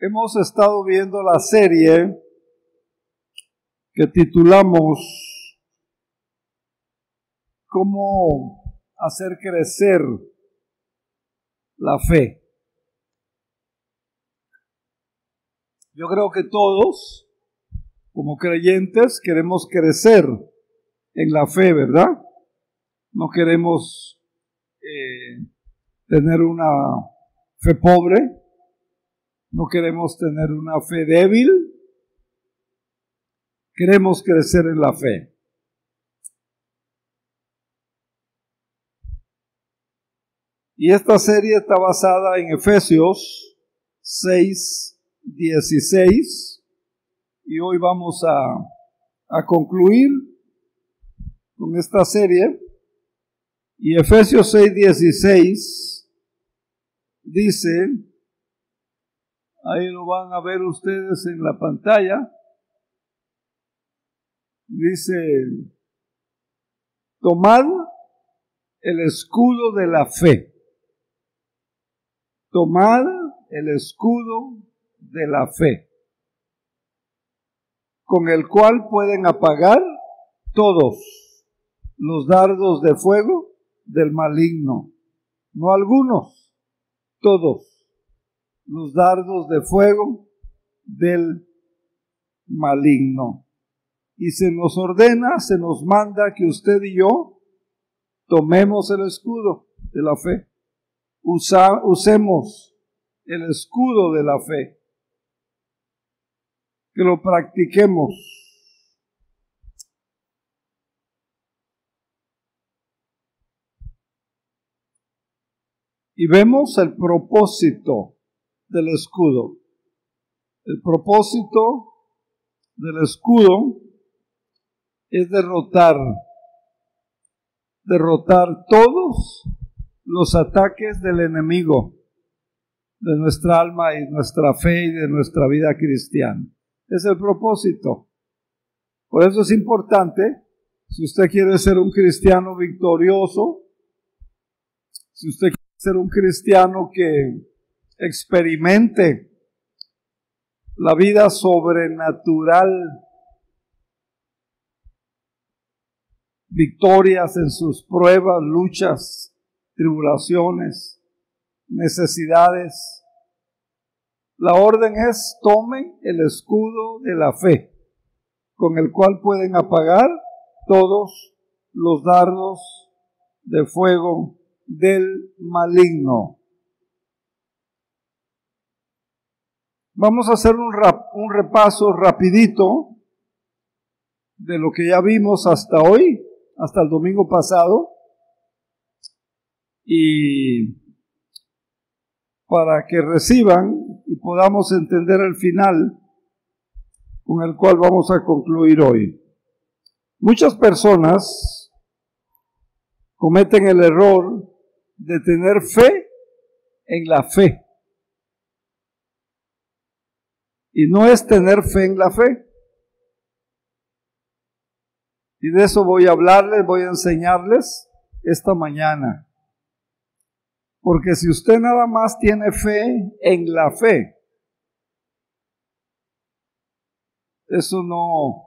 Hemos estado viendo la serie que titulamos ¿Cómo hacer crecer la fe? Yo creo que todos, como creyentes, queremos crecer en la fe, ¿verdad? No queremos tener una fe pobre, no queremos tener una fe débil, queremos crecer en la fe. Y esta serie está basada en Efesios 6:16 y hoy vamos a concluir con esta serie. Y Efesios 6:16 dice, ahí lo van a ver ustedes en la pantalla, dice, tomad el escudo de la fe. Tomad el escudo de la fe, con el cual pueden apagar todos los dardos de fuego del maligno. No algunos, todos los dardos de fuego del maligno. Y se nos ordena, se nos manda que usted y yo tomemos el escudo de la fe. Usemos el escudo de la fe, que lo practiquemos. Y vemos el propósito del escudo. El propósito del escudo es derrotar todos los ataques del enemigo de nuestra alma y nuestra fe y de nuestra vida cristiana. Es el propósito. Por eso es importante, si usted quiere ser un cristiano victorioso, si usted quiere ser un cristiano que experimente la vida sobrenatural, victorias en sus pruebas, luchas, tribulaciones, necesidades. La orden es: tomen el escudo de la fe, con el cual pueden apagar todos los dardos de fuego del maligno. Vamos a hacer un repaso rapidito de lo que ya vimos hasta hoy, hasta el domingo pasado, y para que reciban y podamos entender el final con el cual vamos a concluir hoy. Muchas personas cometen el error de tener fe en la fe. Y no es tener fe en la fe. Y de eso voy a hablarles, voy a enseñarles esta mañana. Porque si usted nada más tiene fe en la fe, eso no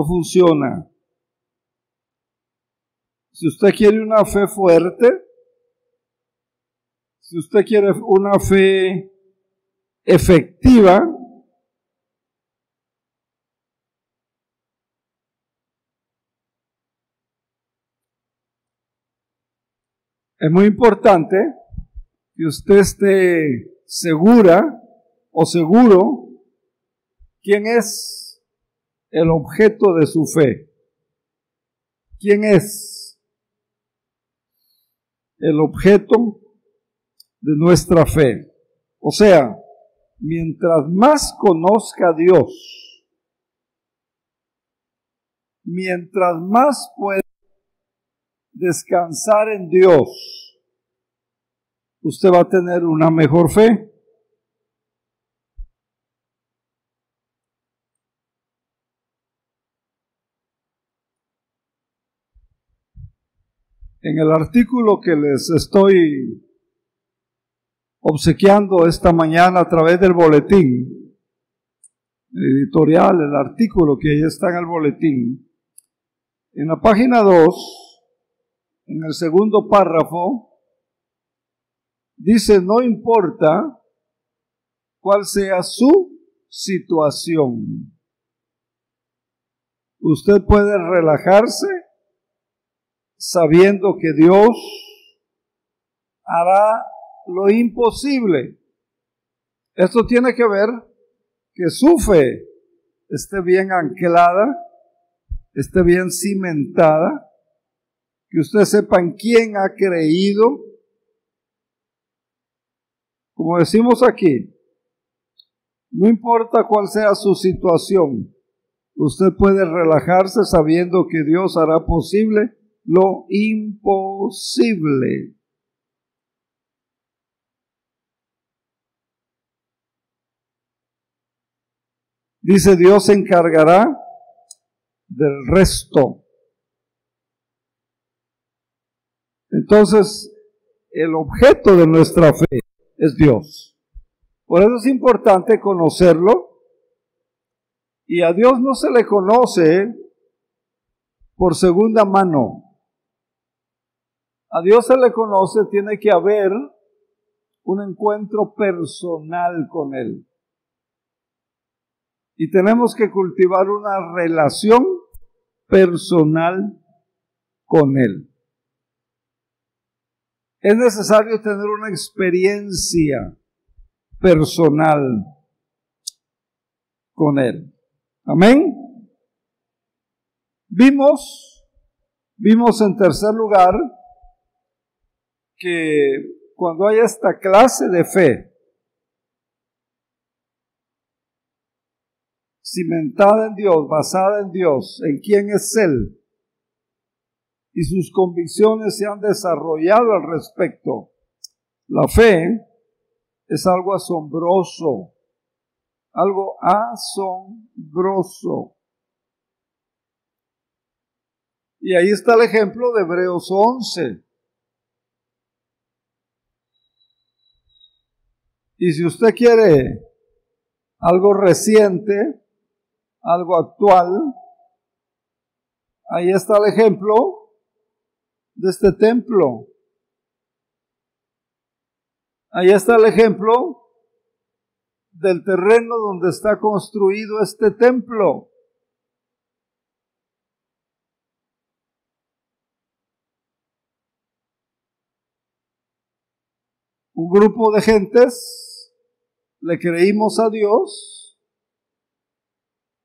funciona. Si usted quiere una fe fuerte, si usted quiere una fe efectiva, es muy importante que usted esté segura o seguro quién es el objeto de su fe. ¿Quién es el objeto de nuestra fe? O sea, mientras más conozca a Dios, mientras más pueda descansar en Dios, usted va a tener una mejor fe. En el artículo que les estoy obsequiando esta mañana a través del boletín editorial, el artículo que ahí está en el boletín. En la página 2, en el segundo párrafo, dice: no importa cuál sea su situación, usted puede relajarse sabiendo que Dios hará lo imposible. Esto tiene que ver que su fe esté bien anclada, esté bien cimentada, que usted sepa en quién ha creído. Como decimos aquí, no importa cuál sea su situación, usted puede relajarse sabiendo que Dios hará posible lo imposible. Dice: Dios se encargará del resto. Entonces, el objeto de nuestra fe es Dios. Por eso es importante conocerlo, y a Dios no se le conoce por segunda mano. A Dios se le conoce, tiene que haber un encuentro personal con Él. Y tenemos que cultivar una relación personal con Él. Es necesario tener una experiencia personal con Él. Amén. Vimos en tercer lugar que cuando hay esta clase de fe cimentada en Dios, basada en Dios, en quién es Él, y sus convicciones se han desarrollado al respecto, la fe es algo asombroso, algo asombroso. Y ahí está el ejemplo de Hebreos 11. Y si usted quiere algo reciente, algo actual, ahí está el ejemplo de este templo. Ahí está el ejemplo del terreno donde está construido este templo. Un grupo de gentes le creímos a Dios,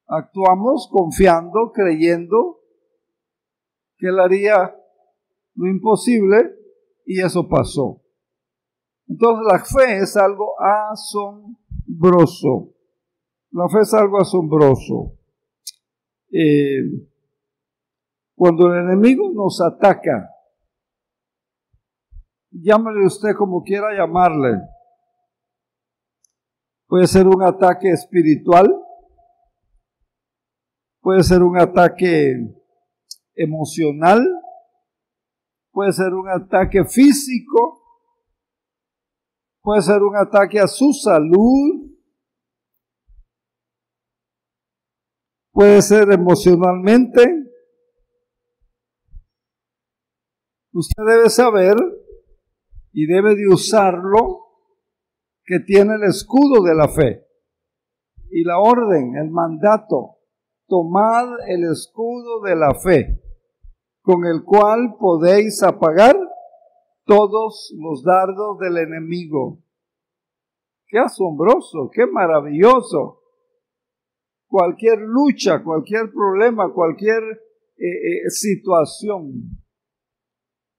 actuamos confiando, creyendo que Él haría lo imposible, y eso pasó. Entonces la fe es algo asombroso. La fe es algo asombroso. Cuando el enemigo nos ataca, llámele usted como quiera llamarle, puede ser un ataque espiritual, puede ser un ataque emocional, puede ser un ataque físico, puede ser un ataque a su salud, puede ser emocionalmente. Usted debe saber y debe de usarlo, que tiene el escudo de la fe y la orden, el mandato: tomad el escudo de la fe, con el cual podéis apagar todos los dardos del enemigo. ¡Qué asombroso! ¡Qué maravilloso! Cualquier lucha, cualquier problema, cualquier situación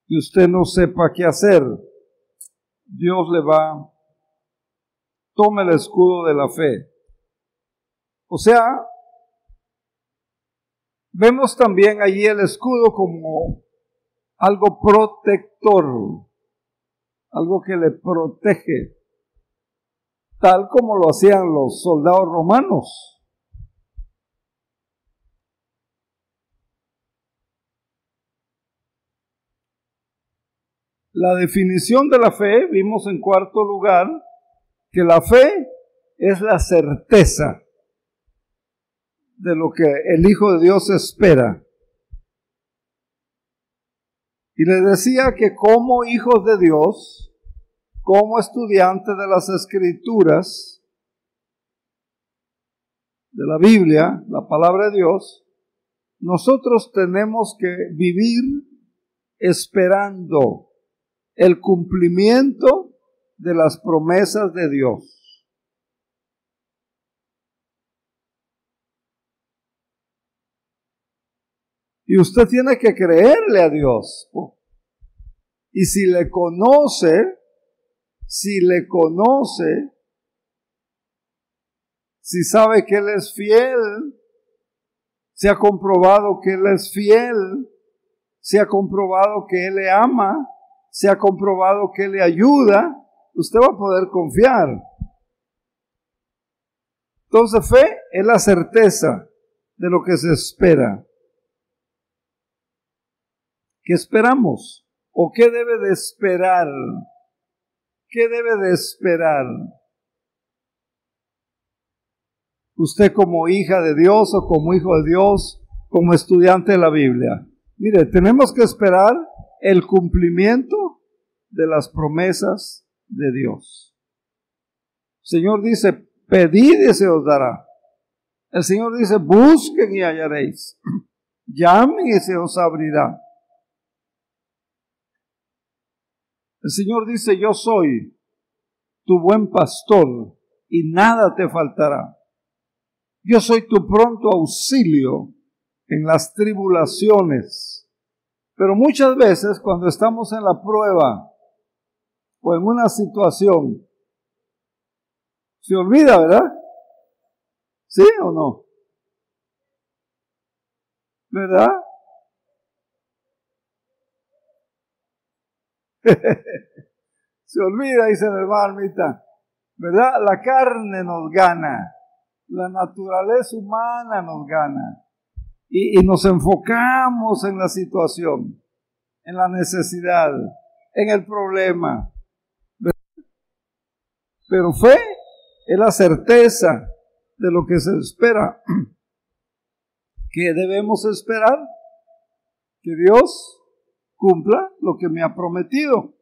que usted no sepa qué hacer, Dios le va: tome el escudo de la fe. O sea, vemos también allí el escudo como algo protector, algo que le protege, tal como lo hacían los soldados romanos. La definición de la fe, vimos en cuarto lugar, que la fe es la certeza de lo que el Hijo de Dios espera. Y les decía que como hijos de Dios, como estudiantes de las Escrituras, de la Biblia, la palabra de Dios, nosotros tenemos que vivir esperando el cumplimiento de las promesas de Dios. Y usted tiene que creerle a Dios. Y si le conoce, si sabe que Él es fiel, se ha comprobado que Él es fiel, se ha comprobado que Él le ama, se ha comprobado que Él le ayuda, usted va a poder confiar. Entonces, fe es la certeza de lo que se espera. ¿Qué esperamos? ¿O qué debe de esperar? ¿Qué debe de esperar? Usted como hija de Dios o como hijo de Dios, como estudiante de la Biblia. Mire, tenemos que esperar el cumplimiento de las promesas de Dios. El Señor dice, pedid y se os dará. El Señor dice, busquen y hallaréis. Llamen y se os abrirá. El Señor dice, yo soy tu buen pastor y nada te faltará. Yo soy tu pronto auxilio en las tribulaciones. Pero muchas veces cuando estamos en la prueba o en una situación, se olvida, ¿verdad? ¿Sí o no? ¿Verdad? Se olvida, dice el hermano Almita, ¿verdad? La carne nos gana, la naturaleza humana nos gana y nos enfocamos en la situación, en la necesidad, en el problema. ¿Verdad? Pero fe es la certeza de lo que se espera. ¿Qué debemos esperar? Que Dios cumpla lo que me ha prometido.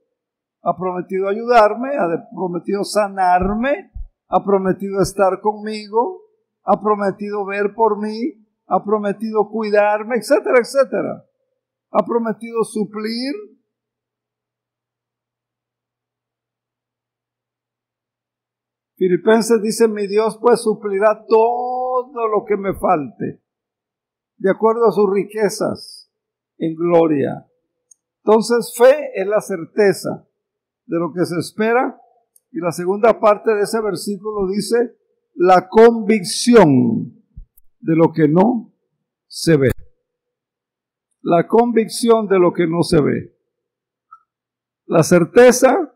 Ha prometido ayudarme, ha prometido sanarme, ha prometido estar conmigo, ha prometido ver por mí, ha prometido cuidarme, etcétera, etcétera. Ha prometido suplir. Filipenses dice, mi Dios pues suplirá todo lo que me falte, de acuerdo a sus riquezas en gloria. Entonces, fe es la certeza de lo que se espera. Y la segunda parte de ese versículo dice, la convicción de lo que no se ve. La convicción de lo que no se ve. La certeza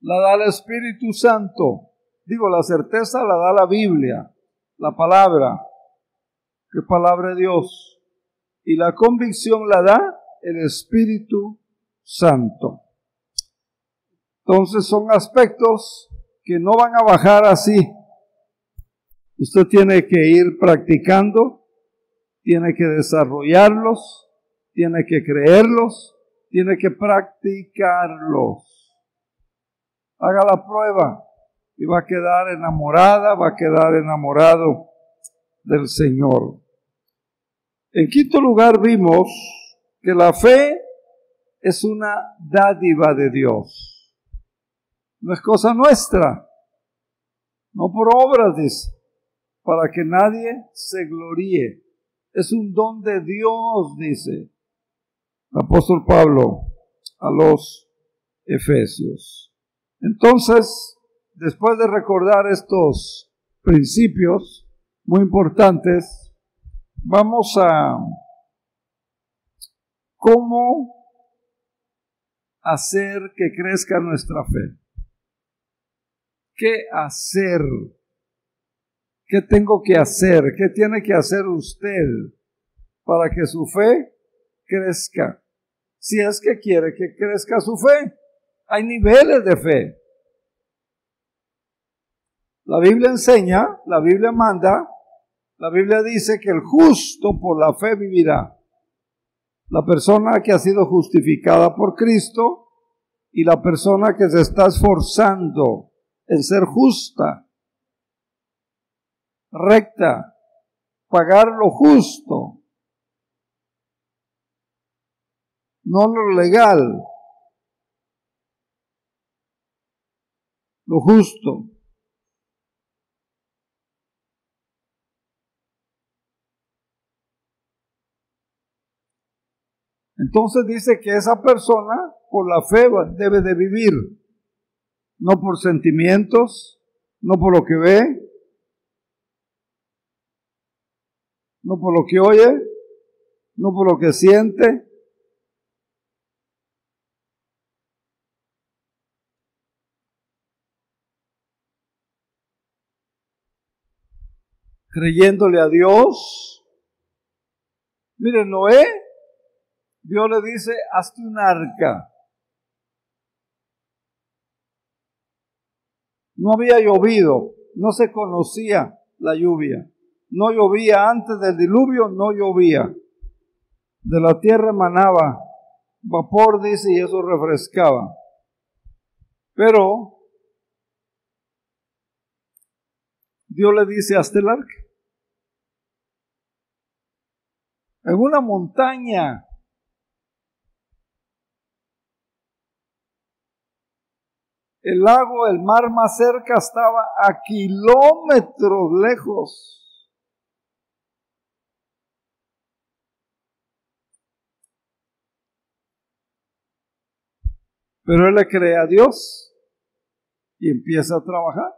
la da el Espíritu Santo. Digo, la certeza la da la Biblia, la palabra, que es palabra de Dios. Y la convicción la da el Espíritu Santo. Entonces son aspectos que no van a bajar así. Usted tiene que ir practicando, tiene que desarrollarlos, tiene que creerlos, tiene que practicarlos. Haga la prueba y va a quedar enamorada, va a quedar enamorado del Señor. En quinto lugar vimos que la fe es una dádiva de Dios. No es cosa nuestra, no por obras, dice, para que nadie se gloríe. Es un don de Dios, dice el apóstol Pablo a los Efesios. Entonces, después de recordar estos principios muy importantes, vamos a cómo hacer que crezca nuestra fe. ¿Qué hacer? ¿Qué tengo que hacer? ¿Qué tiene que hacer usted para que su fe crezca? si es que quiere que crezca su fe. Hay niveles de fe. La Biblia enseña, la Biblia manda, la Biblia dice que el justo por la fe vivirá. La persona que ha sido justificada por Cristo y la persona que se está esforzando en ser justa, recta, pagar lo justo, no lo legal, lo justo. Entonces dice que esa persona por la fe debe de vivir, no por sentimientos, no por lo que ve, no por lo que oye, no por lo que siente. Creyéndole a Dios. Miren, Noé, Dios le dice, hazte un arca. No había llovido, no se conocía la lluvia. No llovía antes del diluvio, no llovía. De la tierra emanaba vapor, dice, y eso refrescaba. Pero Dios le dice, hazte el arca. En una montaña. El lago, el mar más cerca estaba a kilómetros lejos. Pero él le cree a Dios y empieza a trabajar.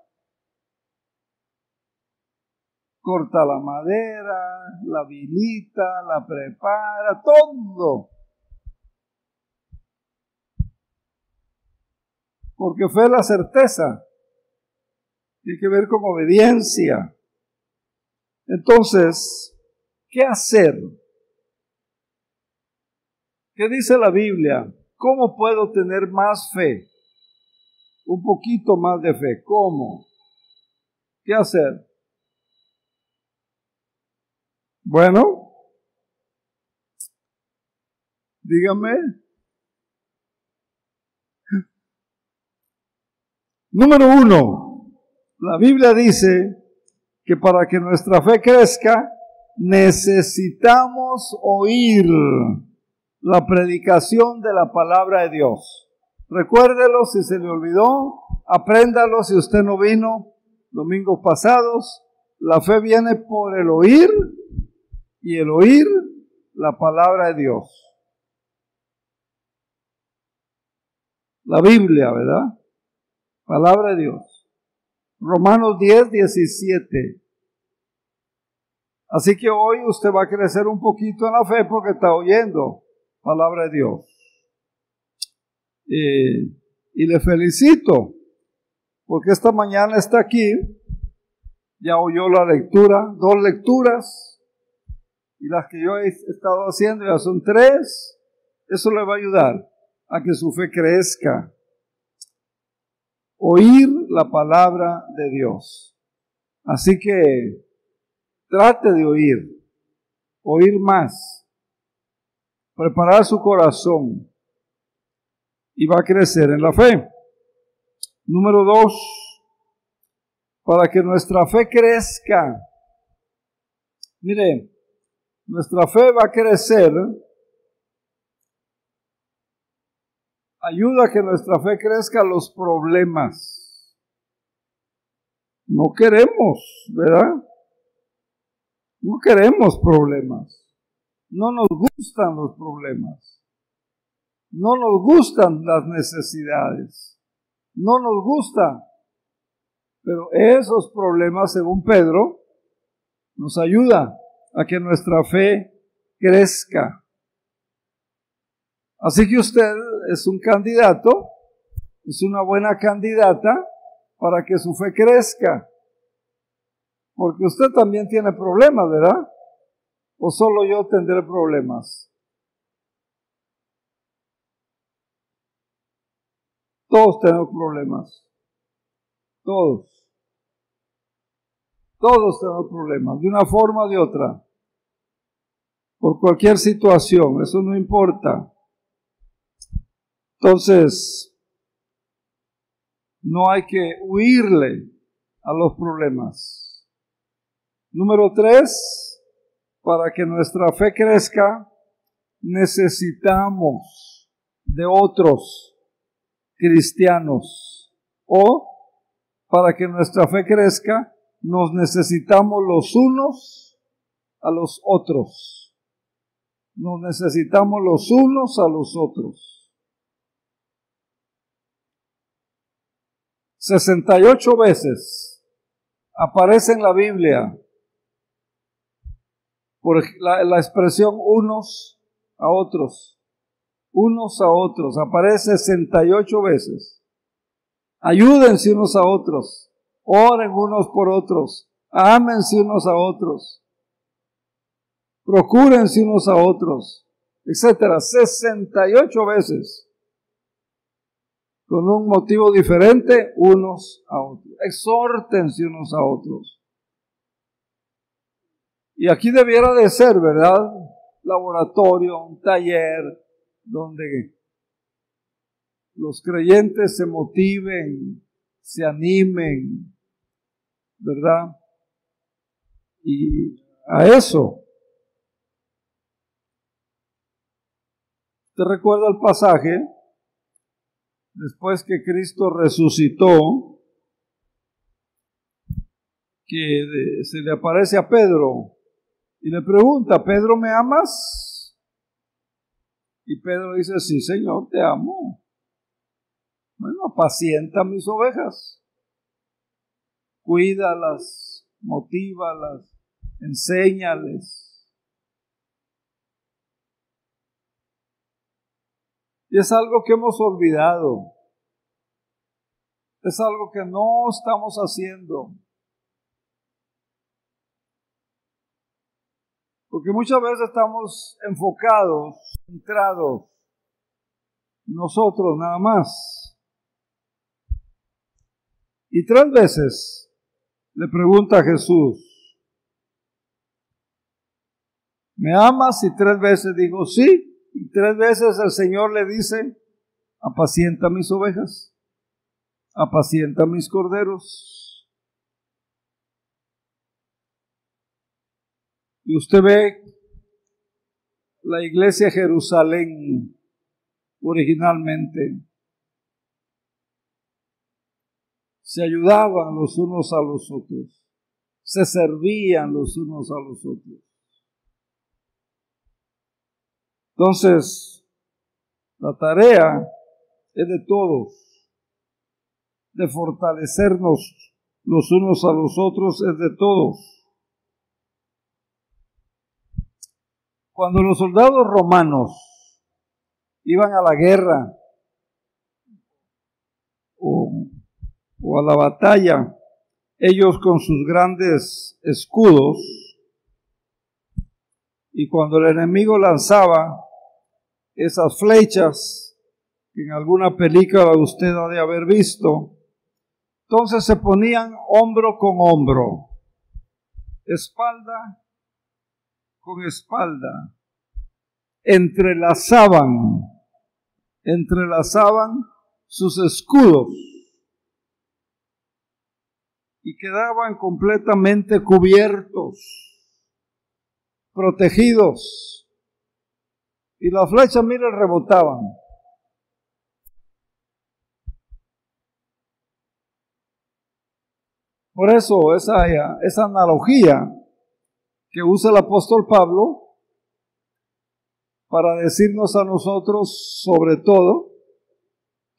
Corta la madera, la habilita, la prepara, todo. Porque fe es la certeza. Tiene que ver con obediencia. Entonces, ¿qué hacer? ¿Qué dice la Biblia? ¿Cómo puedo tener más fe? Un poquito más de fe. ¿Cómo? ¿Qué hacer? Bueno, dígame. Número 1, la Biblia dice que para que nuestra fe crezca, necesitamos oír la predicación de la palabra de Dios. Recuérdelo si se le olvidó, apréndalo si usted no vino domingos pasados. La fe viene por el oír y el oír la palabra de Dios. La Biblia, ¿verdad? Palabra de Dios. Romanos 10, 17. Así que hoy usted va a crecer un poquito en la fe porque está oyendo palabra de Dios. Y le felicito porque esta mañana está aquí, ya oyó la lectura, 2 lecturas, y las que yo he estado haciendo ya son 3. Eso le va a ayudar a que su fe crezca. Oír la palabra de Dios. Así que trate de oír más, preparar su corazón y va a crecer en la fe. Número 2, para que nuestra fe crezca. Mire, nuestra fe va a crecer. Ayuda a que nuestra fe crezca los problemas. No queremos, ¿verdad? No queremos problemas. No nos gustan los problemas. No nos gustan las necesidades. No nos gusta. Pero esos problemas, según Pedro, nos ayuda a que nuestra fe crezca. Así que usted es un candidato, es una buena candidata para que su fe crezca. Porque usted también tiene problemas, ¿verdad? ¿O solo yo tendré problemas? Todos tenemos problemas. Todos. Todos tenemos problemas, de una forma o de otra. Por cualquier situación, eso no importa. Entonces, no hay que huirle a los problemas. Número 3, para que nuestra fe crezca, necesitamos de otros cristianos. O, para que nuestra fe crezca, nos necesitamos los unos a los otros. Nos necesitamos los unos a los otros. 68 veces aparece en la Biblia por la expresión unos a otros. Unos a otros. Aparece 68 veces. Ayúdense unos a otros. Oren unos por otros. Ámense unos a otros. Procúrense unos a otros. Etcétera. 68 veces. Con un motivo diferente, unos a otros. Exhórtense unos a otros. Y aquí debiera de ser, ¿verdad? Laboratorio, un taller, donde los creyentes se motiven, se animen, ¿verdad? Y a eso. ¿Te recuerda el pasaje? Después que Cristo resucitó, que se le aparece a Pedro y le pregunta, ¿Pedro, me amas? Y Pedro dice, sí, Señor, te amo. Bueno, apacienta mis ovejas. Cuídalas, motívalas, enséñales. Y es algo que hemos olvidado. Es algo que no estamos haciendo. Porque muchas veces estamos enfocados, centrados, nosotros nada más. Y 3 veces le pregunta a Jesús, ¿me amas? Y 3 veces digo, sí. Y 3 veces el Señor le dice, apacienta mis ovejas, apacienta mis corderos. Y usted ve la iglesia de Jerusalén originalmente. Se ayudaban los unos a los otros, se servían los unos a los otros. Entonces, la tarea es de todos, de fortalecernos los unos a los otros, es de todos. Cuando los soldados romanos iban a la guerra o a la batalla, ellos con sus grandes escudos, y cuando el enemigo lanzaba esas flechas, que en alguna película usted ha de haber visto, entonces se ponían hombro con hombro, espalda con espalda, entrelazaban sus escudos y quedaban completamente cubiertos, protegidos, y las flechas, mire, rebotaban. Por eso esa analogía que usa el apóstol Pablo para decirnos a nosotros, sobre todo,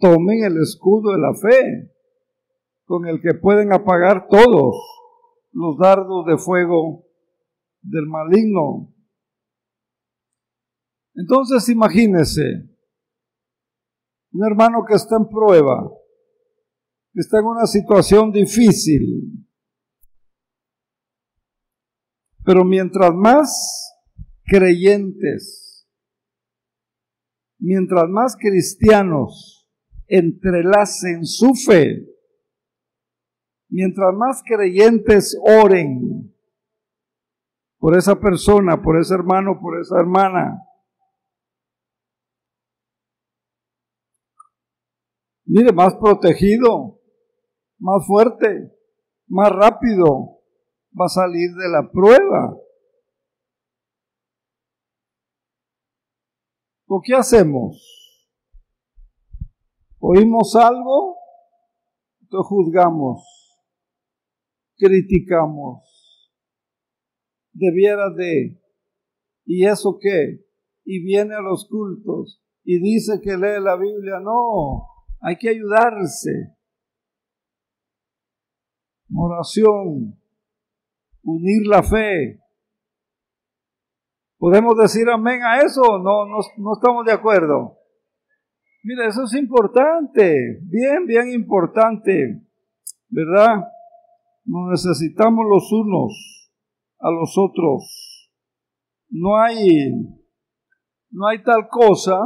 tomen el escudo de la fe, con el que pueden apagar todos los dardos de fuego del maligno. Entonces imagínese, un hermano que está en prueba, que está en una situación difícil, pero mientras más creyentes, mientras más cristianos entrelacen su fe. Mientras más creyentes oren por esa persona, por ese hermano, por esa hermana, mire, más protegido, más fuerte, más rápido va a salir de la prueba. ¿Por qué hacemos? Oímos algo, entonces juzgamos, criticamos. Debiera de, ¿y eso qué? Y viene a los cultos y dice que lee la Biblia. No, hay que ayudarse. Oración, unir la fe. ¿Podemos decir amén a eso? No estamos de acuerdo. Mira, eso es importante, bien importante, ¿verdad? Nos necesitamos los unos a los otros. No hay tal cosa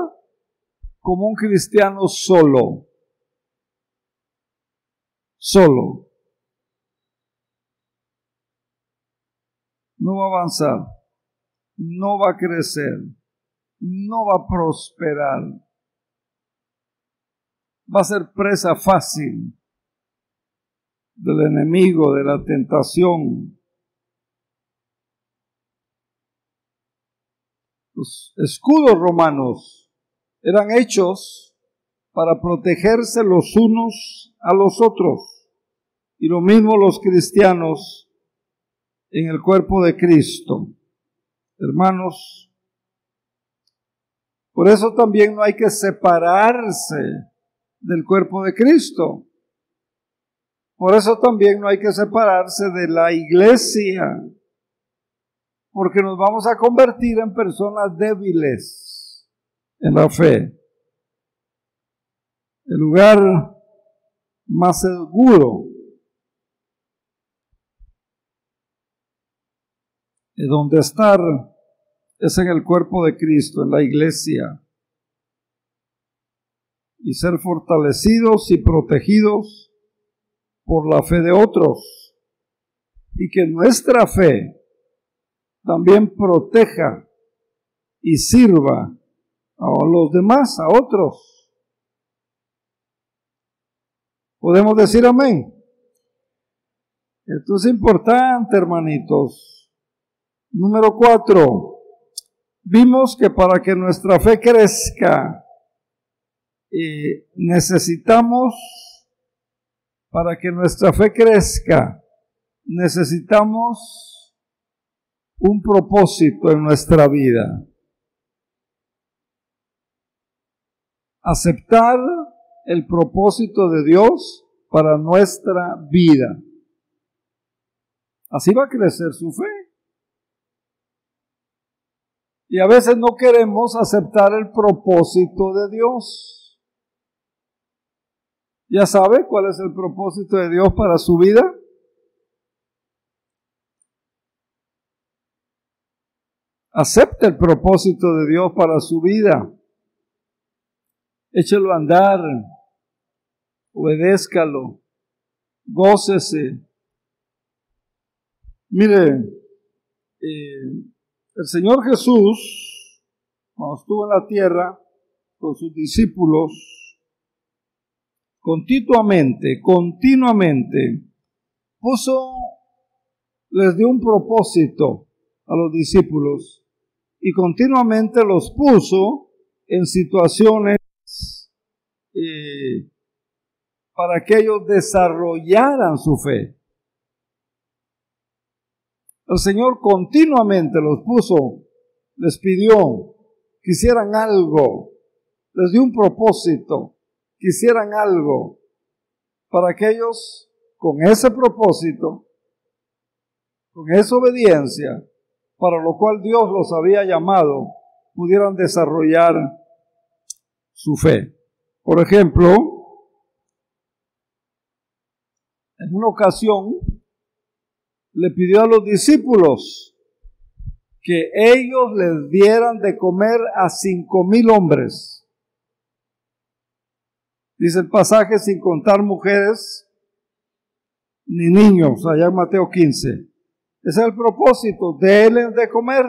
como un cristiano solo. No va a avanzar, no va a crecer, no va a prosperar. Va a ser presa fácil del enemigo, de la tentación. Los escudos romanos eran hechos para protegerse los unos a los otros. Y lo mismo los cristianos en el cuerpo de Cristo. Hermanos, por eso también no hay que separarse del cuerpo de Cristo. Por eso también no hay que separarse de la iglesia, porque nos vamos a convertir en personas débiles en la fe. El lugar más seguro de donde estar es en el cuerpo de Cristo, en la iglesia, y ser fortalecidos y protegidos por la fe de otros, y que nuestra fe también proteja y sirva a los demás, a otros. ¿Podemos decir amén? Esto es importante, hermanitos. Número 4, vimos que para que nuestra fe crezca, necesitamos un propósito en nuestra vida. Aceptar el propósito de Dios para nuestra vida. Así va a crecer su fe. Y a veces no queremos aceptar el propósito de Dios. ¿Ya sabe cuál es el propósito de Dios para su vida? Acepte el propósito de Dios para su vida. Échelo a andar. Obedézcalo. Gócese. Mire, el Señor Jesús, cuando estuvo en la tierra con sus discípulos, continuamente, les dio un propósito a los discípulos y continuamente los puso en situaciones para que ellos desarrollaran su fe. El Señor continuamente los puso, les pidió que hicieran algo, les dio un propósito, que hicieran algo, para que ellos, con ese propósito, con esa obediencia, para lo cual Dios los había llamado, pudieran desarrollar su fe. Por ejemplo, en una ocasión, le pidió a los discípulos que ellos les dieran de comer a 5,000 hombres. Dice el pasaje, sin contar mujeres ni niños, allá en Mateo 15. Ese es el propósito, denles de comer.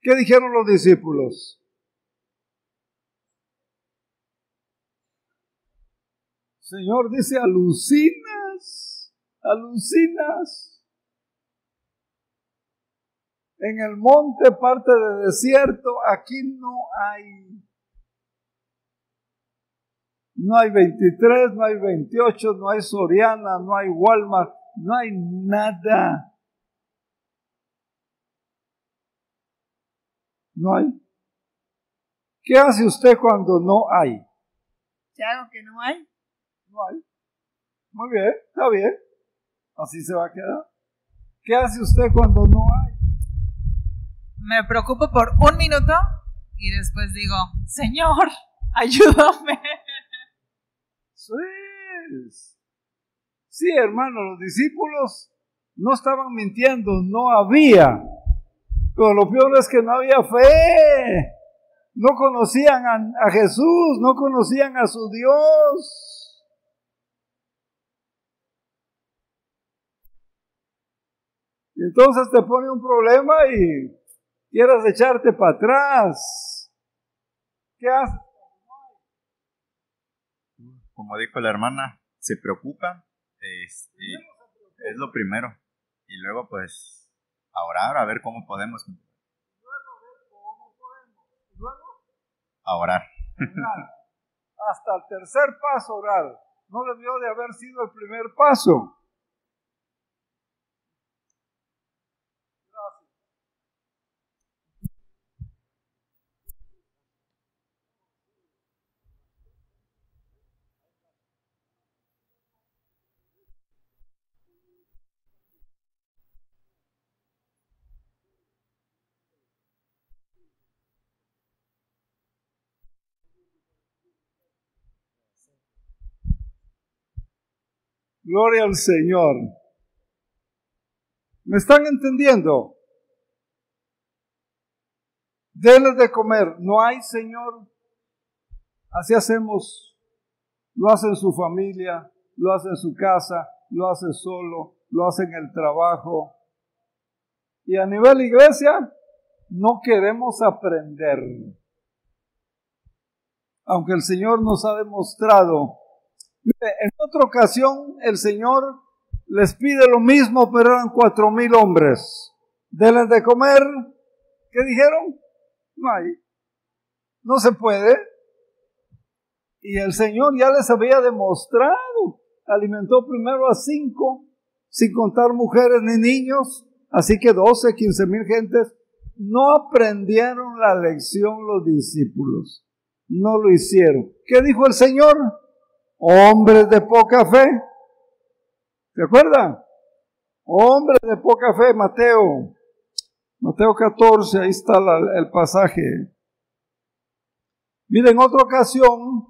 ¿Qué dijeron los discípulos? Señor, dice, alucinas. En el monte, parte de desierto, aquí no hay 23, no hay 28, no hay Soriana, no hay Walmart, no hay nada. No hay. ¿Qué hace usted cuando no hay? ¿Qué hago que no hay? No hay. Muy bien, está bien. Así se va a quedar. ¿Qué hace usted cuando no hay? Me preocupo por un minuto y después digo, Señor, ayúdame. Sí, hermano, los discípulos no estaban mintiendo, no había. Pero lo peor es que no había fe. No conocían a Jesús, no conocían a su Dios. Y entonces te pone un problema y quieres echarte para atrás. ¿Qué haces? Como dijo la hermana, se preocupa, es lo primero. Y luego pues a orar, a ver cómo podemos. A orar. Hasta el tercer paso orar. No debió de haber sido el primer paso. Gloria al Señor. ¿Me están entendiendo? Denles de comer. No hay, Señor. Así hacemos. Lo hace en su familia, lo hace en su casa, lo hace solo, lo hace en el trabajo. Y a nivel iglesia, no queremos aprender. Aunque el Señor nos ha demostrado. En otra ocasión, el Señor les pide lo mismo, pero eran 4,000 hombres. Denles de comer. ¿Qué dijeron? No hay. No se puede. Y el Señor ya les había demostrado. Alimentó primero a 5, sin contar mujeres ni niños. Así que 12, 15,000 gentes. No aprendieron la lección los discípulos. No lo hicieron. ¿Qué dijo el Señor? Hombres de poca fe. ¿Se acuerdan? Hombres de poca fe, Mateo 14, ahí está el pasaje. Miren, en otra ocasión,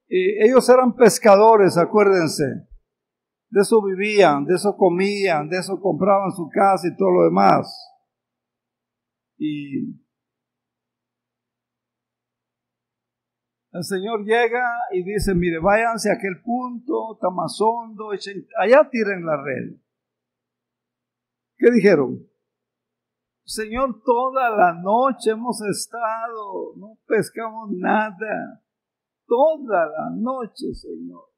ellos eran pescadores, acuérdense. De eso vivían, de eso comían, de eso compraban su casa y todo lo demás. Y el Señor llega y dice, mire, váyanse a aquel punto, está más hondo, allá tiren la red. ¿Qué dijeron? Señor, toda la noche hemos estado, no pescamos nada. Toda la noche, Señor.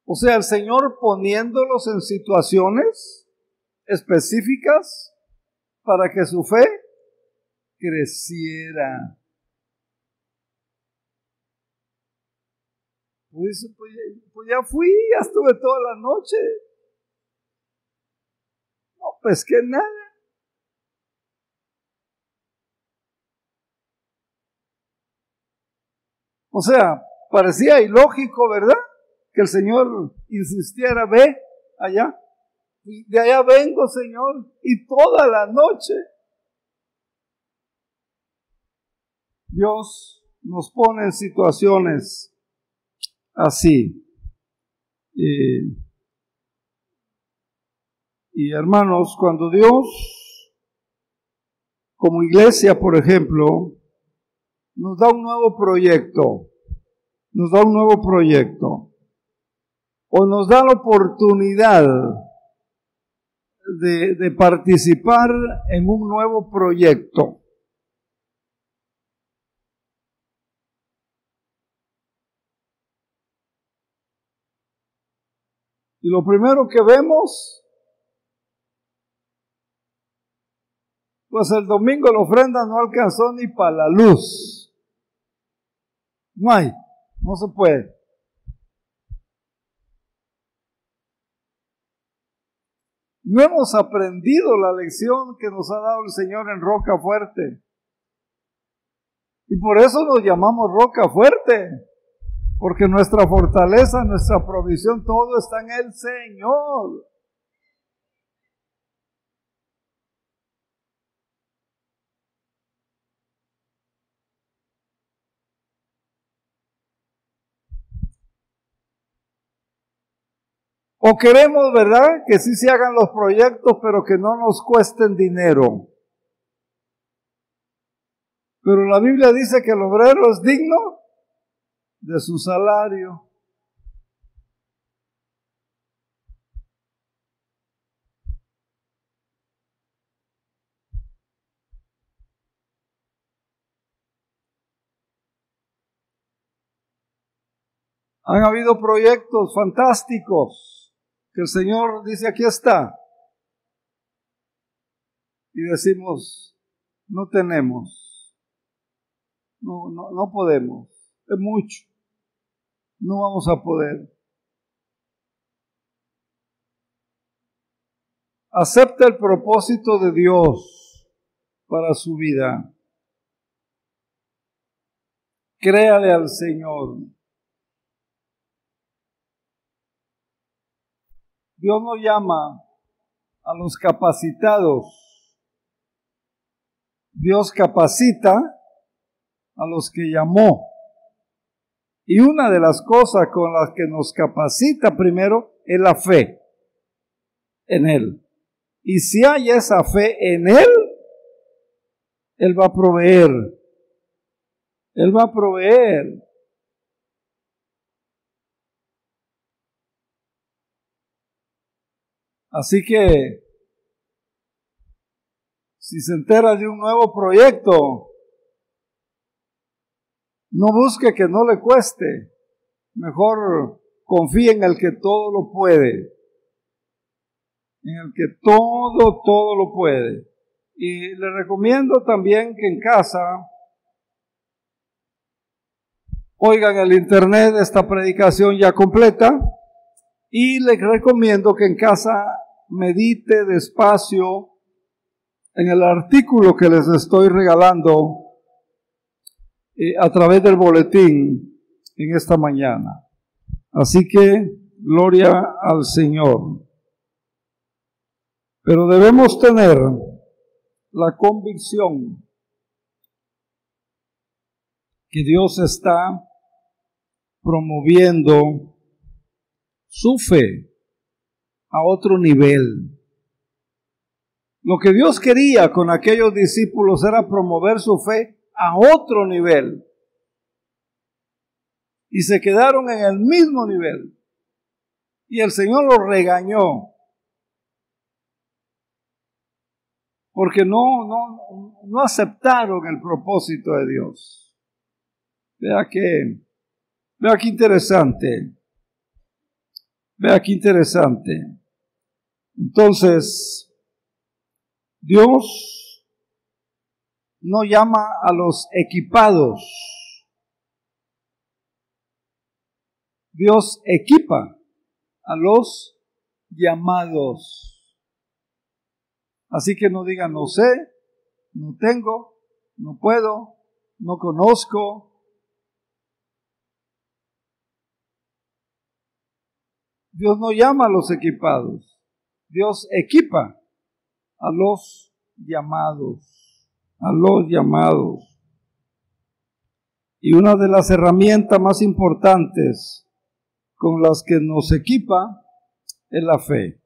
O sea, el Señor poniéndolos en situaciones específicas para que su fe creciera. Pues ya fui, ya estuve toda la noche. No pesqué nada. O sea, parecía ilógico, ¿verdad? Que el Señor insistiera, ve allá. De allá vengo, Señor, y toda la noche. Dios nos pone en situaciones así. Y hermanos, cuando Dios, como iglesia, por ejemplo, nos da un nuevo proyecto, o nos da la oportunidad de participar en un nuevo proyecto. Y lo primero que vemos, pues el domingo la ofrenda no alcanzó ni para la luz. No se puede. No hemos aprendido la lección que nos ha dado el Señor en Roca Fuerte. Y por eso nos llamamos Roca Fuerte. Porque nuestra fortaleza, nuestra provisión, todo está en el Señor. O queremos, ¿verdad?, que sí se hagan los proyectos, pero que no nos cuesten dinero. Pero la Biblia dice que el obrero es digno de su salario. Han habido proyectos fantásticos que el Señor dice, aquí está. Y decimos, no tenemos, no podemos, es mucho, no vamos a poder. Acepta el propósito de Dios para su vida. Créale al Señor. Dios no llama a los capacitados. Dios capacita a los que llamó. Y una de las cosas con las que nos capacita primero es la fe en Él. Y si hay esa fe en Él, Él va a proveer. Él va a proveer. Así que, si se entera de un nuevo proyecto, no busque que no le cueste. Mejor confíe en el que todo lo puede. En el que todo lo puede. Y le recomiendo también que en casa oigan el internet esta predicación ya completa. Y les recomiendo que en casa medite despacio en el artículo que les estoy regalando a través del boletín en esta mañana. Así que, gloria al Señor. Pero debemos tener la convicción que Dios está promoviendo su fe a otro nivel. Lo que Dios quería con aquellos discípulos era promover su fe a otro nivel. Y se quedaron en el mismo nivel. Y el Señor los regañó. Porque no aceptaron el propósito de Dios. Vea qué interesante. Vea qué interesante. Entonces, Dios no llama a los equipados. Dios equipa a los llamados. Así que no digan, no sé, no tengo, no puedo, no conozco. Dios no llama a los equipados. Dios equipa a los llamados. A los llamados. Y una de las herramientas más importantes con las que nos equipa es la fe.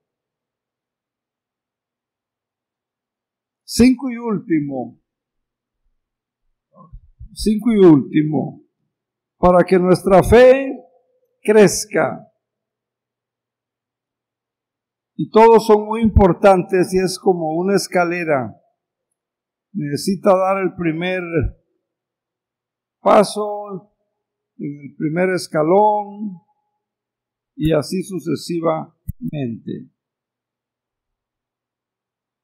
5 y último. 5 y último, para que nuestra fe crezca. Y todos son muy importantes y es como una escalera. Necesita dar el primer paso, en el primer escalón y así sucesivamente.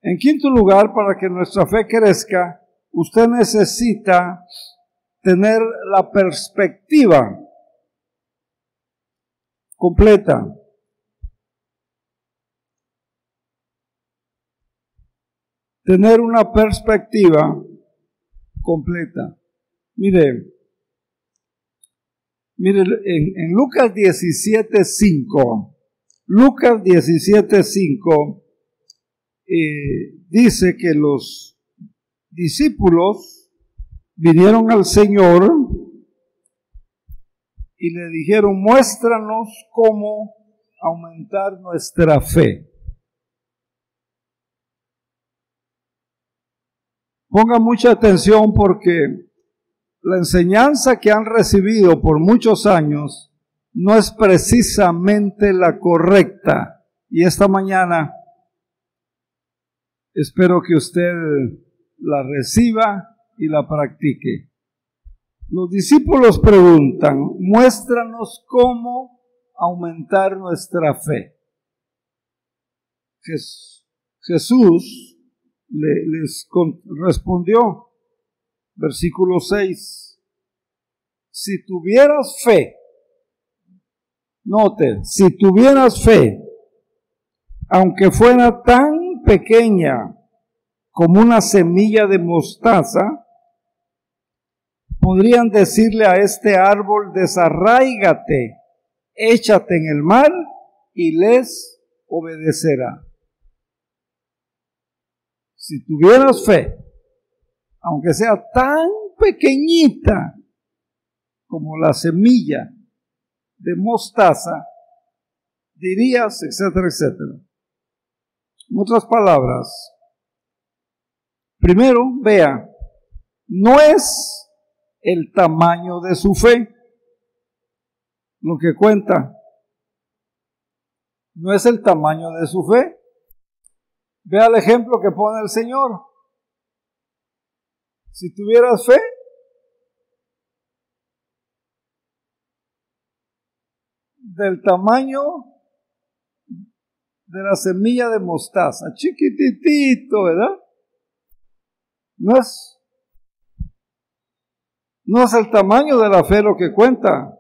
En quinto lugar, para que nuestra fe crezca, usted necesita tener la perspectiva completa. Tener una perspectiva completa. Mire, en Lucas 17:5, Lucas 17:5 dice que los discípulos vinieron al Señor y le dijeron: muéstranos cómo aumentar nuestra fe. Ponga mucha atención porque la enseñanza que han recibido por muchos años no es precisamente la correcta. Y esta mañana espero que usted la reciba y la practique. Los discípulos preguntan: muéstranos cómo aumentar nuestra fe. Jesús les respondió, versículo 6, si tuvieras fe, note, si tuvieras fe, aunque fuera tan pequeña como una semilla de mostaza, podrían decirle a este árbol: desarráigate, échate en el mar, y les obedecerá. Si tuvieras fe, aunque sea tan pequeñita como la semilla de mostaza, dirías, etcétera, etcétera. En otras palabras, primero, vea, no es el tamaño de su fe lo que cuenta. No es el tamaño de su fe. Vea el ejemplo que pone el Señor. Si tuvieras fe, del tamaño de la semilla de mostaza, chiquititito, ¿verdad? No es el tamaño de la fe lo que cuenta,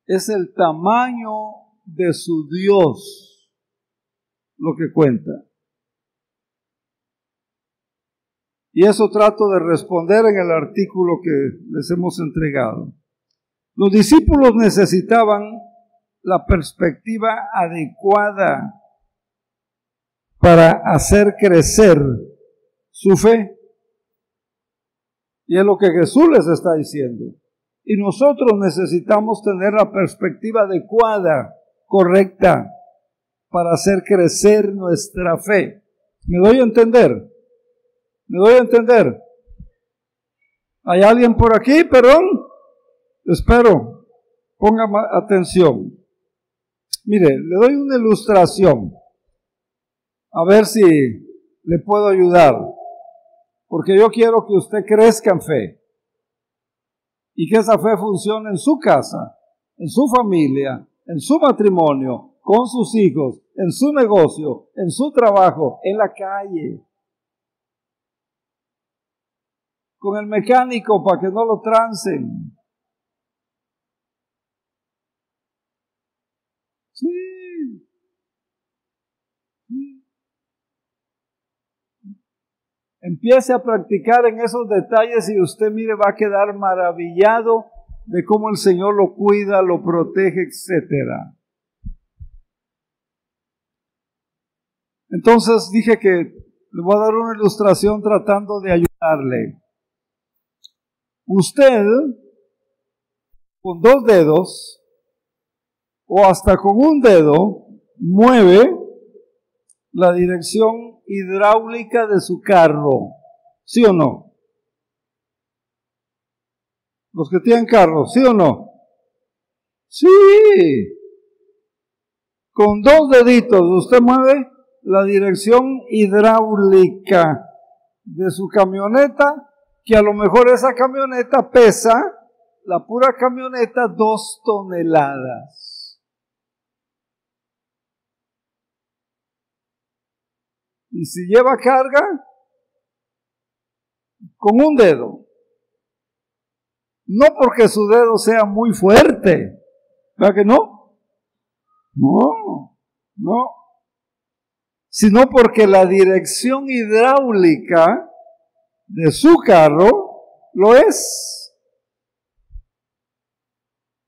es el tamaño de su Dios lo que cuenta. Y eso trato de responder en el artículo que les hemos entregado. Los discípulos necesitaban la perspectiva adecuada para hacer crecer su fe. Y es lo que Jesús les está diciendo. Y nosotros necesitamos tener la perspectiva adecuada, correcta, para hacer crecer nuestra fe. ¿Me doy a entender? ¿Me doy a entender? ¿Hay alguien por aquí? Perdón. Espero. Ponga atención. Mire, le doy una ilustración. A ver si le puedo ayudar. Porque yo quiero que usted crezca en fe. Y que esa fe funcione en su casa, en su familia, en su matrimonio, con sus hijos, en su negocio, en su trabajo, en la calle. Con el mecánico para que no lo trancen. Sí. Empiece a practicar en esos detalles y usted, mire, va a quedar maravillado de cómo el Señor lo cuida, lo protege, etcétera. Entonces dije que le voy a dar una ilustración tratando de ayudarle. Usted, con 2 dedos, o hasta con un dedo, mueve la dirección hidráulica de su carro, ¿sí o no? Los que tienen carros, ¿sí o no? Sí. Con 2 deditos usted mueve la dirección hidráulica de su camioneta, que a lo mejor esa camioneta pesa, la pura camioneta, 2 toneladas. Y si lleva carga, con un dedo. No porque su dedo sea muy fuerte, ¿verdad que no? No. Sino porque la dirección hidráulica de su carro lo es.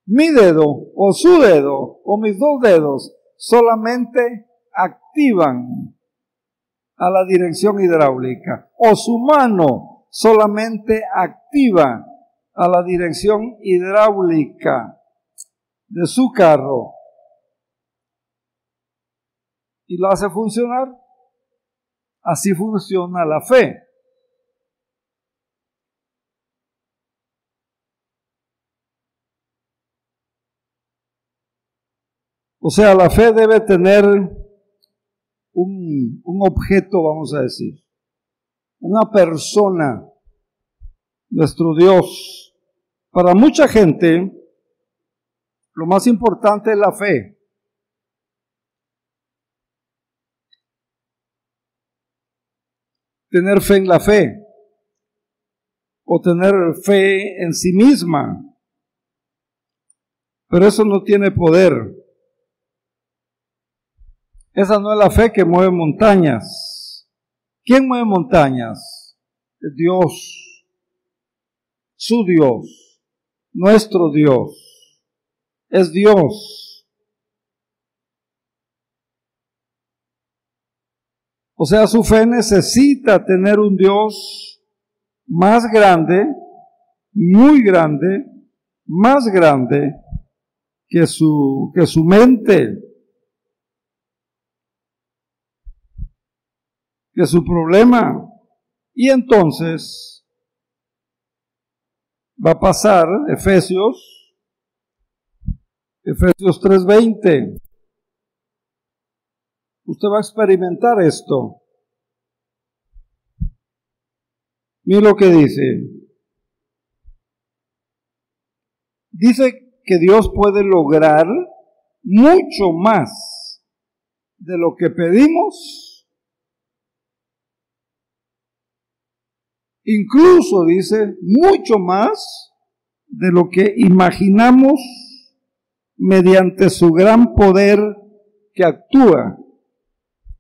Mi dedo o su dedo o mis 2 dedos solamente activan a la dirección hidráulica, o su mano solamente activa a la dirección hidráulica de su carro y lo hace funcionar. Así funciona la fe. O sea, la fe debe tener un objeto, vamos a decir, una persona, nuestro Dios. Para mucha gente, lo más importante es la fe. Tener fe en la fe, o tener fe en sí misma. Pero eso no tiene poder. Esa no es la fe que mueve montañas. ¿Quién mueve montañas? Dios, su Dios, nuestro Dios. Es Dios. O sea, su fe necesita tener un Dios más grande, muy grande, más grande que su mente, que su problema. Y entonces va a pasar Efesios 3:20. Usted va a experimentar esto. Mire lo que dice. Dice que Dios puede lograr mucho más de lo que pedimos. Incluso dice mucho más de lo que imaginamos mediante su gran poder que actúa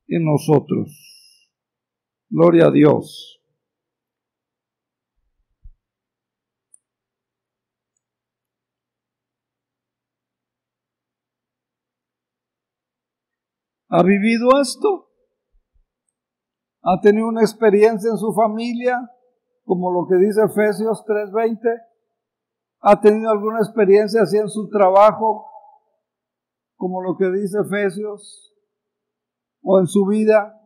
en nosotros. Gloria a Dios. ¿Ha vivido esto? ¿Ha tenido una experiencia en su familia, como lo que dice Efesios 3:20? ¿Ha tenido alguna experiencia así en su trabajo, como lo que dice Efesios? ¿O en su vida?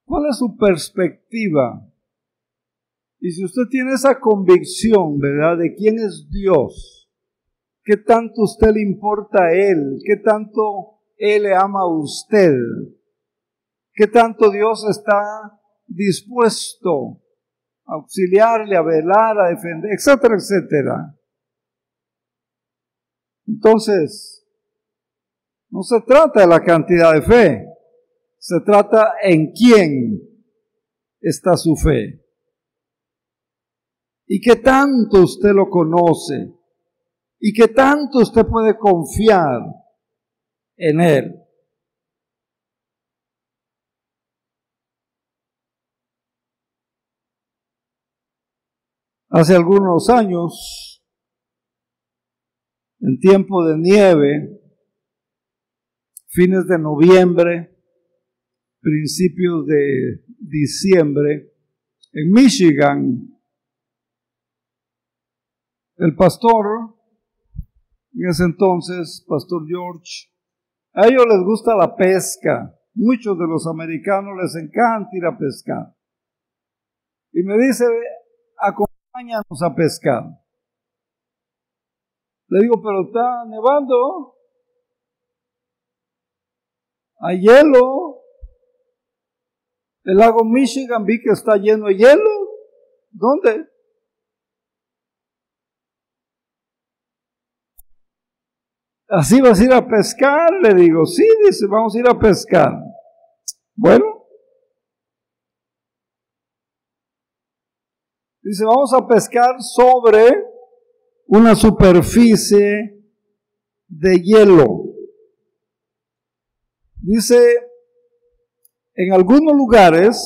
¿Cuál es su perspectiva? Y si usted tiene esa convicción, ¿verdad?, de quién es Dios, qué tanto a usted le importa a Él, qué tanto Él le ama a usted, qué tanto Dios está dispuesto a auxiliarle, a velar, a defender, etcétera, etcétera. Entonces, no se trata de la cantidad de fe, se trata en quién está su fe. Y qué tanto usted lo conoce, y qué tanto usted puede confiar en Él. Hace algunos años, en tiempo de nieve, fines de noviembre, principios de diciembre, en Michigan, el pastor, en ese entonces, Pastor George, a ellos les gusta la pesca. Muchos de los americanos les encanta ir a pescar. Y me dice, acompáñanos a pescar. Le digo, pero está nevando. Hay hielo. El lago Michigan vi que está lleno de hielo. ¿Dónde? ¿Así vas a ir a pescar? Le digo, sí, dice, vamos a ir a pescar. Bueno. Dice, vamos a pescar sobre una superficie de hielo. Dice, en algunos lugares,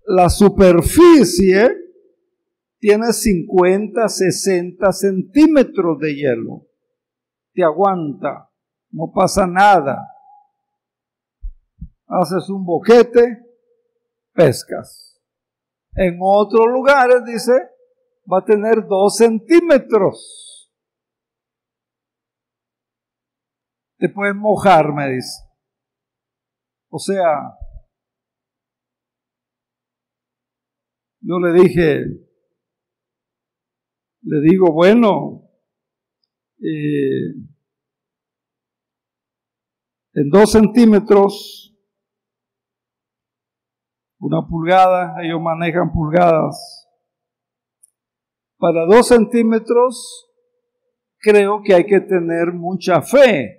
la superficie tiene 50, 60 centímetros de hielo. Te aguanta, no pasa nada. Haces un boquete, pescas. En otros lugares, dice, va a tener 2 centímetros. Te puedes mojar, me dice. O sea, yo le digo, bueno, en 2 centímetros, 1 pulgada, ellos manejan pulgadas. Para 2 centímetros, creo que hay que tener mucha fe.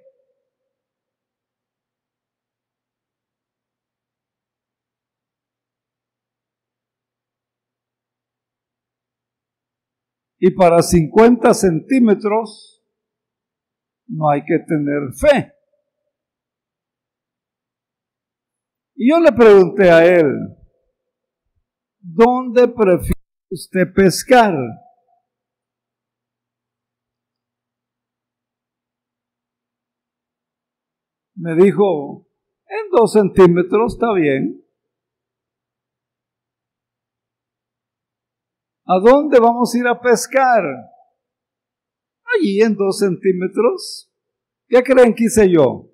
Y para 50 centímetros, no hay que tener fe. Y yo le pregunté a él, ¿dónde prefiere usted pescar? Me dijo, en 2 centímetros está bien. ¿A dónde vamos a ir a pescar? Allí en 2 centímetros. ¿Qué creen que hice yo?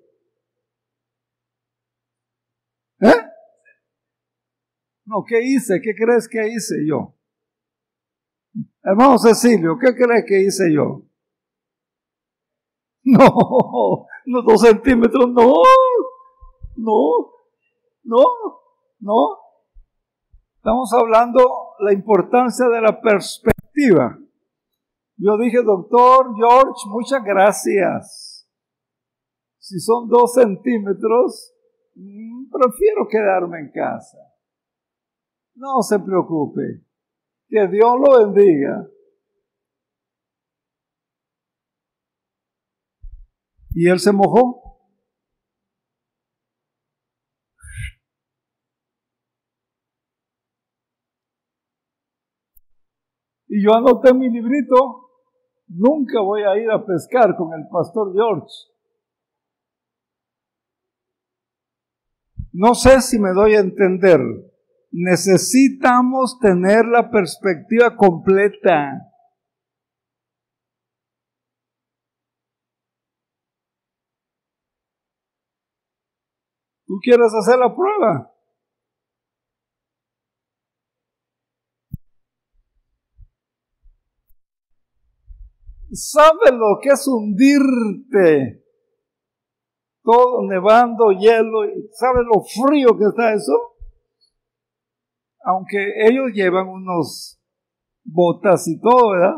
No, ¿qué hice? ¿Qué crees que hice yo? Hermano Cecilio, ¿qué crees que hice yo? No, 2 centímetros, no. Estamos hablando de la importancia de la perspectiva. Yo dije, doctor George, muchas gracias. Si son 2 centímetros, prefiero quedarme en casa. No se preocupe. Que Dios lo bendiga. Y él se mojó. Y yo anoté en mi librito, nunca voy a ir a pescar con el pastor George. No sé si me doy a entender. Necesitamos tener la perspectiva completa. ¿Tú quieres hacer la prueba? ¿Sabes lo que es hundirte? Todo nevando, hielo, ¿sabes lo frío que está eso? Aunque ellos llevan unos botas y todo, ¿verdad?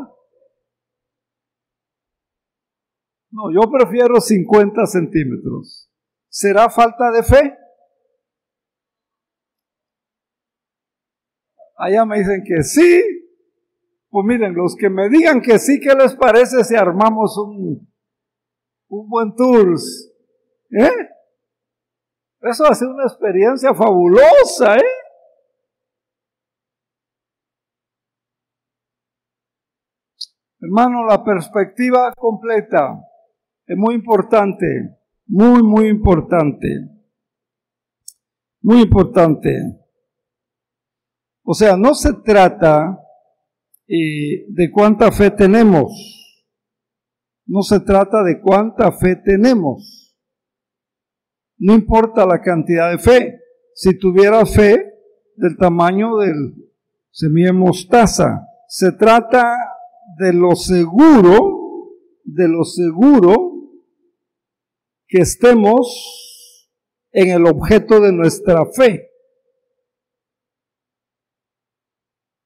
No, yo prefiero 50 centímetros. ¿Será falta de fe? Allá me dicen que sí. Pues miren, los que me digan que sí, ¿qué les parece si armamos un buen tour? Eso va a ser una experiencia fabulosa, Hermano, la perspectiva completa es muy importante, muy importante, muy importante. O sea, no se trata de cuánta fe tenemos, no se trata de cuánta fe tenemos, No importa la cantidad de fe. Si tuvieras fe del tamaño del semilla de mostaza, se trata de lo seguro que estemos en el objeto de nuestra fe.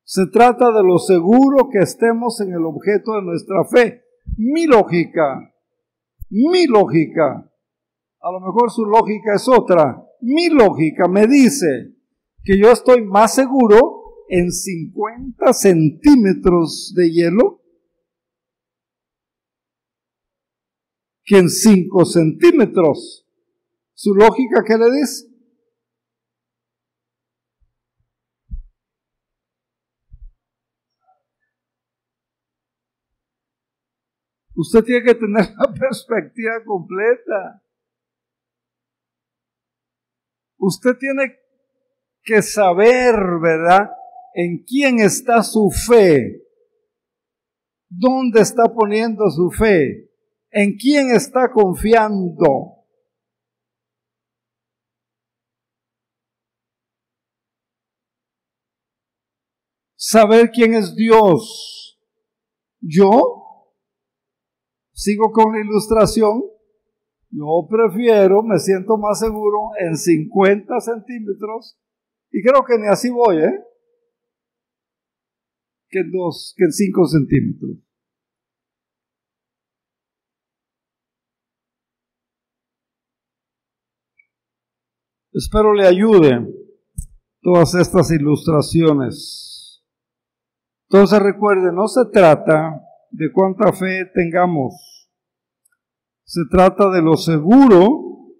Se trata de lo seguro que estemos en el objeto de nuestra fe. Mi lógica, a lo mejor su lógica es otra. Mi lógica me dice que yo estoy más seguro en 50 centímetros de hielo que en 5 centímetros. ¿Su lógica qué le dice? Usted tiene que tener la perspectiva completa. Usted tiene que saber, ¿verdad?, en quién está su fe, dónde está poniendo su fe, en quién está confiando. Saber quién es Dios. Yo sigo con la ilustración. Yo prefiero, me siento más seguro en 50 centímetros, y creo que ni así voy, que en 5 centímetros. Espero le ayuden todas estas ilustraciones. Entonces recuerden, no se trata de cuánta fe tengamos. Se trata de lo seguro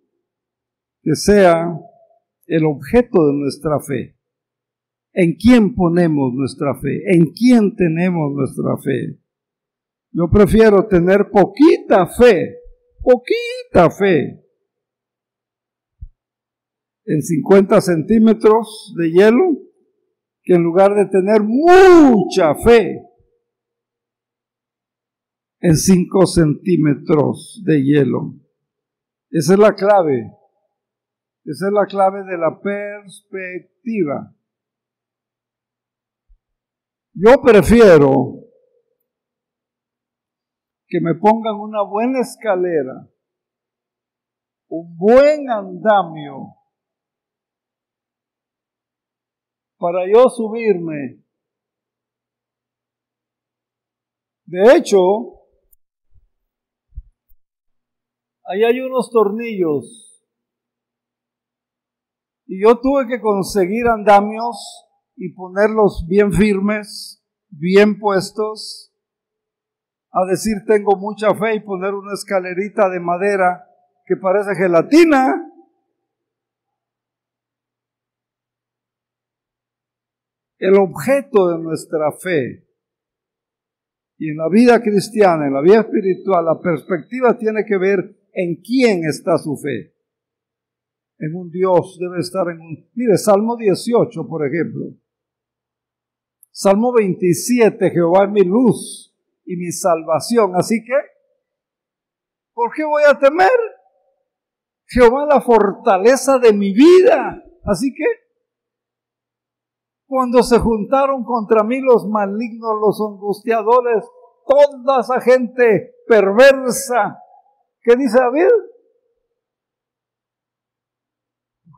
que sea el objeto de nuestra fe. ¿En quién ponemos nuestra fe? ¿En quién tenemos nuestra fe? Yo prefiero tener poquita fe en 50 centímetros de hielo, que en lugar de tener mucha fe en 5 centímetros de hielo. Esa es la clave. Esa es la clave de la perspectiva. Yo prefiero que me pongan una buena escalera, un buen andamio, para yo subirme. De hecho, ahí hay unos tornillos y yo tuve que conseguir andamios y ponerlos bien firmes, bien puestos, a decir tengo mucha fe, y poner una escalerita de madera que parece gelatina. El objeto de nuestra fe, y en la vida cristiana, en la vida espiritual, la perspectiva tiene que ver en quién está su fe. En un Dios debe estar en un... Mire, Salmo 18, por ejemplo. Salmo 27, Jehová es mi luz y mi salvación. Así que, ¿por qué voy a temer? Jehová es la fortaleza de mi vida. Así que, cuando se juntaron contra mí los malignos, los angustiadores, toda esa gente perversa, ¿qué dice David?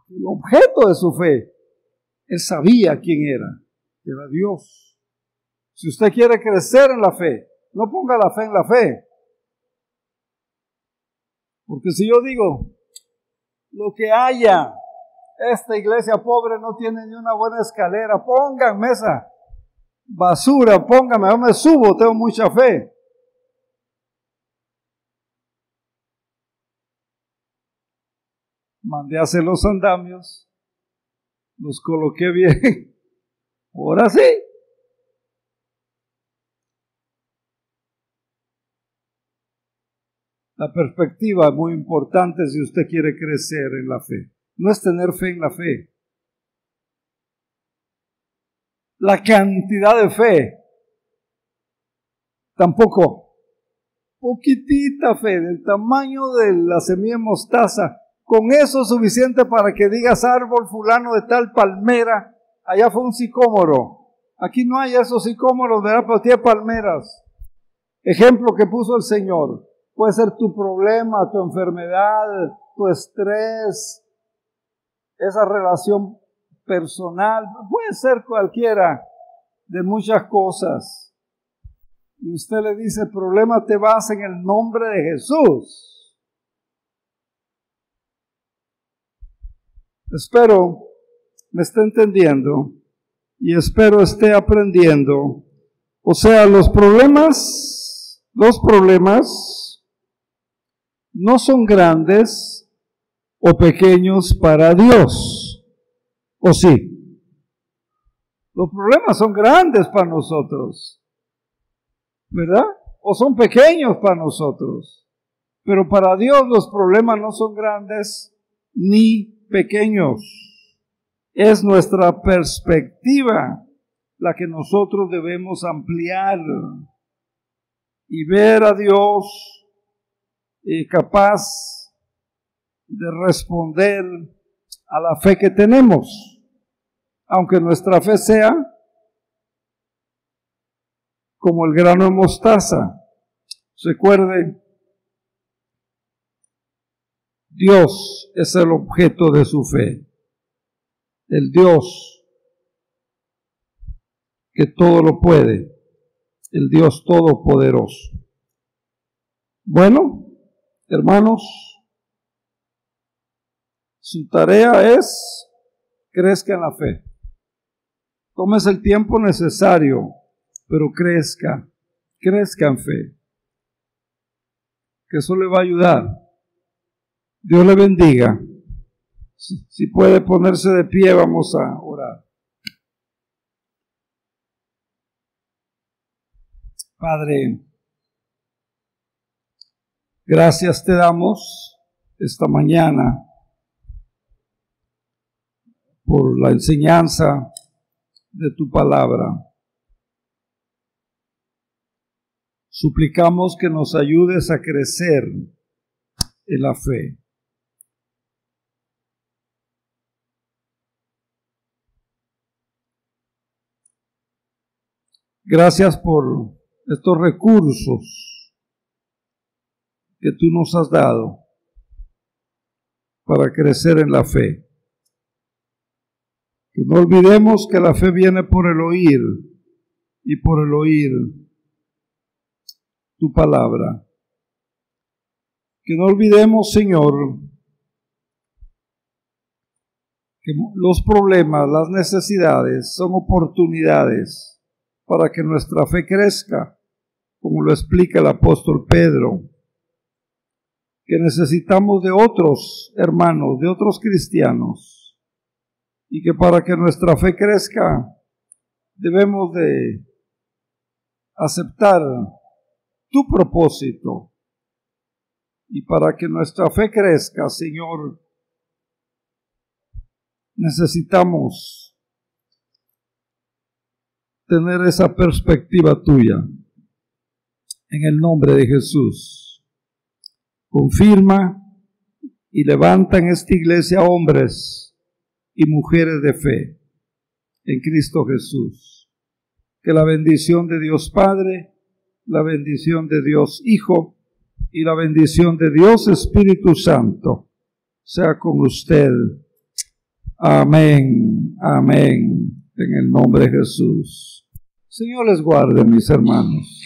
El objeto de su fe, él sabía quién era Dios. Si usted quiere crecer en la fe, no ponga la fe en la fe. Porque si yo digo, lo que haya, esta iglesia pobre no tiene ni una buena escalera, pónganme esa basura, pónganme, yo me subo, tengo mucha fe. Mandé a hacer los andamios, los coloqué bien, ahora sí. La perspectiva es muy importante si usted quiere crecer en la fe. No es tener fe en la fe. La cantidad de fe, tampoco. Poquitita fe, del tamaño de la semilla de mostaza, Con eso es suficiente para que digas árbol fulano de tal palmera. Allá fue un sicómoro. Aquí no hay esos sicómoros, ¿verdad? Pero tiene palmeras. Ejemplo que puso el Señor. Puede ser tu problema, tu enfermedad, tu estrés, esa relación personal. Puede ser cualquiera de muchas cosas. Y usted le dice, el problema te vas en el nombre de Jesús. Espero me esté entendiendo y espero esté aprendiendo. O sea, los problemas no son grandes o pequeños para Dios. ¿O sí? Los problemas son grandes para nosotros, ¿verdad? O son pequeños para nosotros. Pero para Dios los problemas no son grandes ni pequeños. Es nuestra perspectiva la que nosotros debemos ampliar y ver a Dios capaz de responder a la fe que tenemos, aunque nuestra fe sea como el grano de mostaza. Recuerde, Dios es el objeto de su fe, el Dios que todo lo puede, el Dios todopoderoso. Bueno, hermanos, su tarea es crezca en la fe. Tómese el tiempo necesario, pero crezca en fe, que eso le va a ayudar. Dios le bendiga. Si puede ponerse de pie, vamos a orar. Padre, gracias te damos esta mañana por la enseñanza de tu palabra. Suplicamos que nos ayudes a crecer en la fe. Gracias por estos recursos que tú nos has dado para crecer en la fe. Que no olvidemos que la fe viene por el oír y por el oír tu palabra. Que no olvidemos, Señor, que los problemas, las necesidades son oportunidades para que nuestra fe crezca, como lo explica el apóstol Pedro, que necesitamos de otros hermanos, de otros cristianos, y que para que nuestra fe crezca debemos de aceptar tu propósito, y para que nuestra fe crezca, Señor, necesitamos tener esa perspectiva tuya. En el nombre de Jesús, confirma y levanta en esta iglesia hombres y mujeres de fe en Cristo Jesús. Que la bendición de Dios Padre, la bendición de Dios Hijo y la bendición de Dios Espíritu Santo sea con usted. Amén, amén, en el nombre de Jesús. Señor les guarde, mis hermanos.